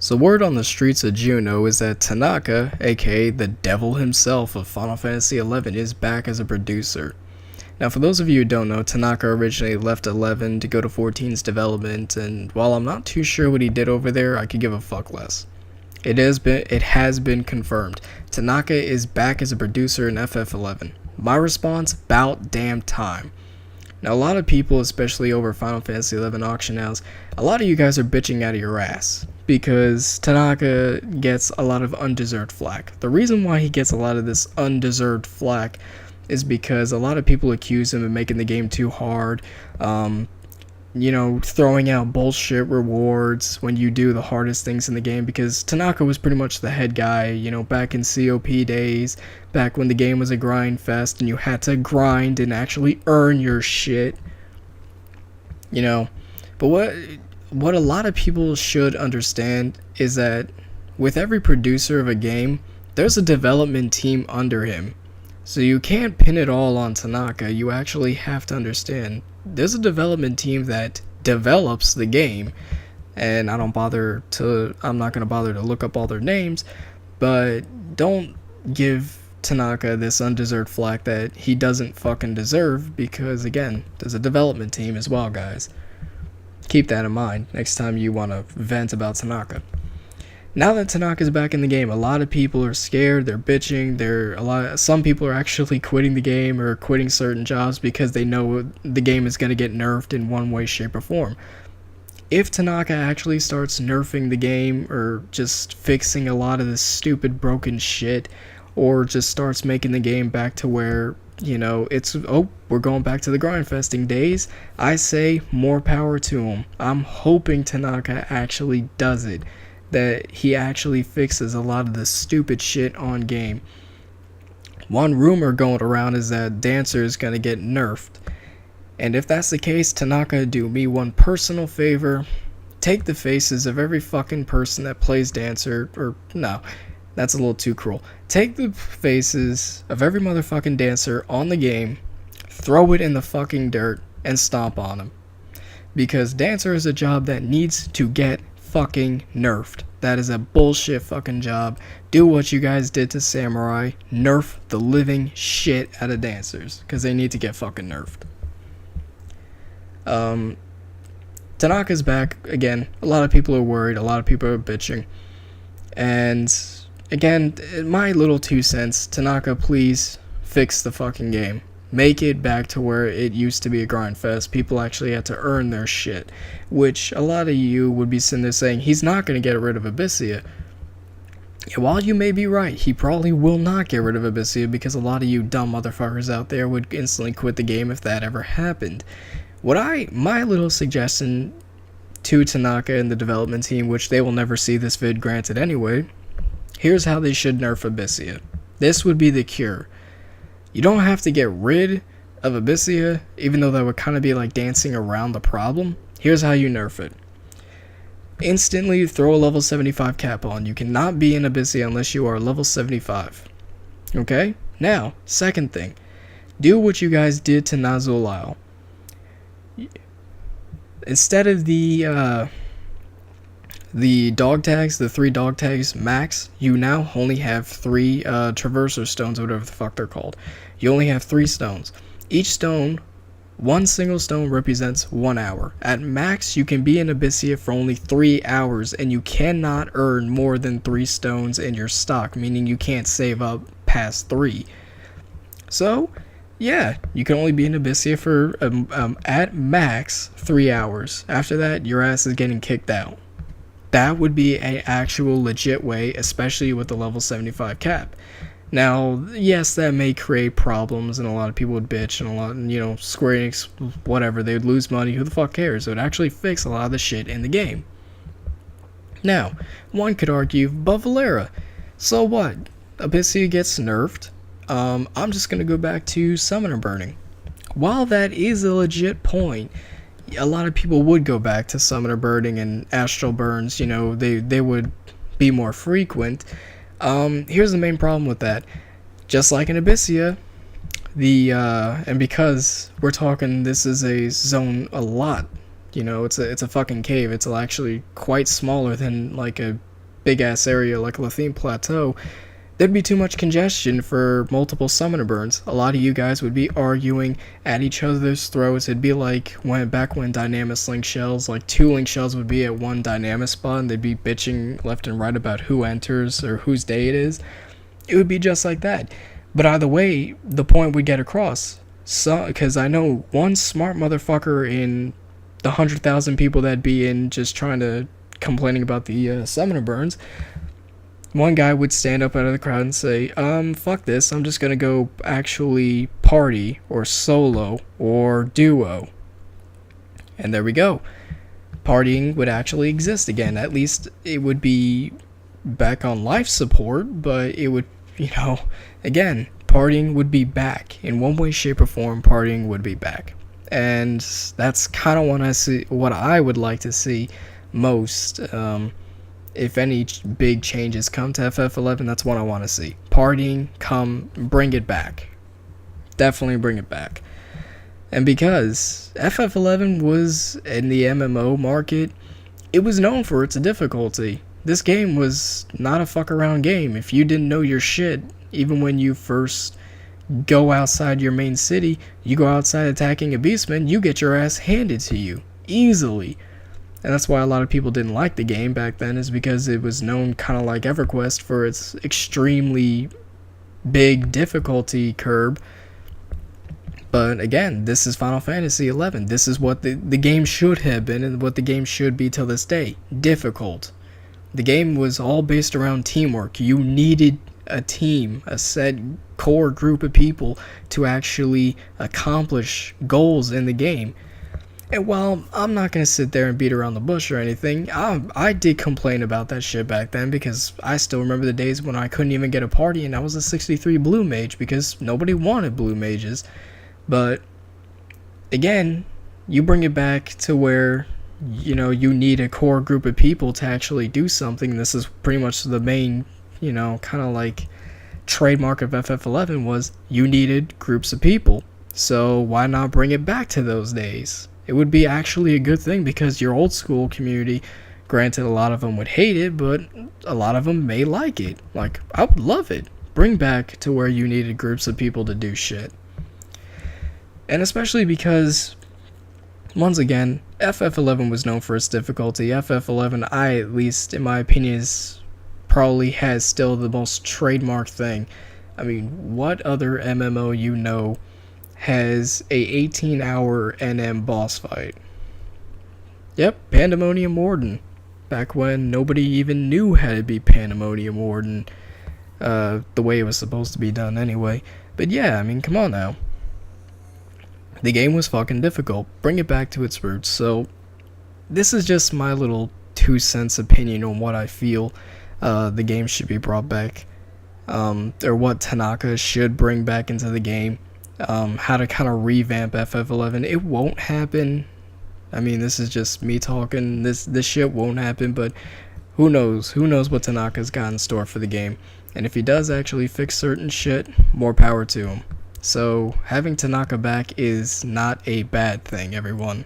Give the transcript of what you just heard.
So word on the streets of Juneau is that Tanaka, aka the devil himself of Final Fantasy XI, is back as a producer. Now for those of you who don't know, Tanaka originally left 11 to go to 14's development, and while I'm not too sure what he did over there, I could give a fuck less. It has been confirmed. Tanaka is back as a producer in FF11. My response, bout damn time. Now a lot of people, especially over Final Fantasy XI auction house, a lot of you guys are bitching out of your ass because Tanaka gets a lot of undeserved flack. The reason why he gets a lot of this undeserved flack is because a lot of people accuse him of making the game too hard, throwing out bullshit rewards when you do the hardest things in the game, because Tanaka was pretty much the head guy, back in COP days, back when the game was a grind fest and you had to grind and actually earn your shit, But what a lot of people should understand is that with every producer of a game, there's a development team under him. So you can't pin it all on Tanaka. You actually have to understand there's a development team that develops the game, and I'm not gonna bother to look up all their names, but don't give Tanaka this undeserved flack that he doesn't fucking deserve, because again, there's a development team as well, guys. Keep that in mind next time you want to vent about Tanaka. Now that Tanaka's back in the game, a lot of people are scared, they're bitching, some people are actually quitting the game or quitting certain jobs because they know the game is going to get nerfed in one way, shape, or form. If Tanaka actually starts nerfing the game or just fixing a lot of this stupid broken shit, or just starts making the game back to where, we're going back to the grindfesting days, I say more power to him. I'm hoping Tanaka actually does it. That he actually fixes a lot of the stupid shit on game. One rumor going around is that Dancer is going to get nerfed. And if that's the case, Tanaka, do me one personal favor. Take the faces of every fucking person that plays Dancer, or no, that's a little too cruel. Take the faces of every motherfucking Dancer on the game, throw it in the fucking dirt, and stomp on them. Because Dancer is a job that needs to get fucking nerfed. That is a bullshit fucking job. Do what you guys did to Samurai. Nerf the living shit out of Dancers, because they need to get fucking nerfed. Tanaka's back again. A lot of people are worried. A lot of people are bitching. And again, my little 2 cents. Tanaka, please fix the fucking game. Make it back to where it used to be a grind fest. People actually had to earn their shit, which a lot of you would be sitting there saying he's not going to get rid of Abyssia. While you may be right, he probably will not get rid of Abyssia, because a lot of you dumb motherfuckers out there would instantly quit the game if that ever happened. My little suggestion to Tanaka and the development team, which they will never see this vid granted anyway, here's how they should nerf Abyssia. This would be the cure. You don't have to get rid of Abyssia, even though that would kind of be like dancing around the problem. Here's how you nerf it. Instantly throw a level 75 cap on. You cannot be in Abyssia unless you are level 75. Okay? Now, second thing. Do what you guys did to Nazulal. Instead of the dog tags, the 3 dog tags max, you now only have 3 traverser stones, or whatever the fuck they're called. You only have 3 stones. Each stone, one single stone represents 1 hour. At max, you can be in Abyssia for only 3 hours, and you cannot earn more than 3 stones in your stock, meaning you can't save up past 3. So, yeah, you can only be in Abyssia for, at max, 3 hours. After that, your ass is getting kicked out. That would be an actual legit way, especially with the level 75 cap. Now, yes, that may create problems, and a lot of people would bitch, and a lot, Square Enix, whatever, they would lose money, who the fuck cares? It would actually fix a lot of the shit in the game. Now, one could argue, but Valera, so what? Abyssia gets nerfed. I'm just gonna go back to Summoner Burning. While that is a legit point, a lot of people would go back to Summoner Burning and Astral Burns, they would be more frequent. Here's the main problem with that. Just like in Abyssia, and because we're talking, this is a zone a lot, it's a fucking cave. It's actually quite smaller than like a big ass area like Lathine Plateau, there'd be too much congestion for multiple summoner burns. A lot of you guys would be arguing at each other's throats. It'd be like when Dynamis link shells, like 2 link shells would be at one Dynamis spot, and they'd be bitching left and right about who enters or whose day it is. It would be just like that. But either way, the point would get across. So, because I know one smart motherfucker in the 100,000 people that'd be in just trying to complaining about the summoner burns, one guy would stand up out of the crowd and say, fuck this, I'm just gonna go actually party, or solo, or duo. And there we go. Partying would actually exist again. At least it would be back on life support, but it would, again, partying would be back. In one way, shape, or form, partying would be back. And that's kind of what I would like to see most. If any big changes come to FF11, that's what I want to see. Partying, bring it back. Definitely bring it back. And because FF11 was in the MMO market, it was known for its difficulty. This game was not a fuck around game. If you didn't know your shit, even when you first go outside your main city, you go outside attacking a beastman, you get your ass handed to you. Easily. And that's why a lot of people didn't like the game back then, is because it was known kind of like EverQuest for its extremely big difficulty curve. But again, this is Final Fantasy XI. This is what the game should have been, and what the game should be till this day. Difficult. The game was all based around teamwork. You needed a team, a set core group of people to actually accomplish goals in the game. And while I'm not going to sit there and beat around the bush or anything, I did complain about that shit back then, because I still remember the days when I couldn't even get a party and I was a 63 blue mage because nobody wanted blue mages. But again, you bring it back to where, you need a core group of people to actually do something. This is pretty much the main, kind of like trademark of FF11 was you needed groups of people. So why not bring it back to those days? It would be actually a good thing, because your old school community, granted a lot of them would hate it, but a lot of them may like it. Like, I would love it. Bring back to where you needed groups of people to do shit. And especially because, once again, FF11 was known for its difficulty. FF11, at least in my opinion, probably has still the most trademark thing. I mean, what other MMO has a 18-hour NM boss fight? Yep, Pandemonium Warden. Back when nobody even knew how to be Pandemonium Warden, the way it was supposed to be done anyway. But yeah, I mean, come on now. The game was fucking difficult. Bring it back to its roots. So, this is just my little 2 cents opinion on what I feel the game should be brought back. Or what Tanaka should bring back into the game. How to kind of revamp FF11. It won't happen. I mean, this is just me talking. This shit won't happen, but who knows? Who knows what Tanaka's got in store for the game? And if he does actually fix certain shit, more power to him. So, having Tanaka back is not a bad thing, everyone.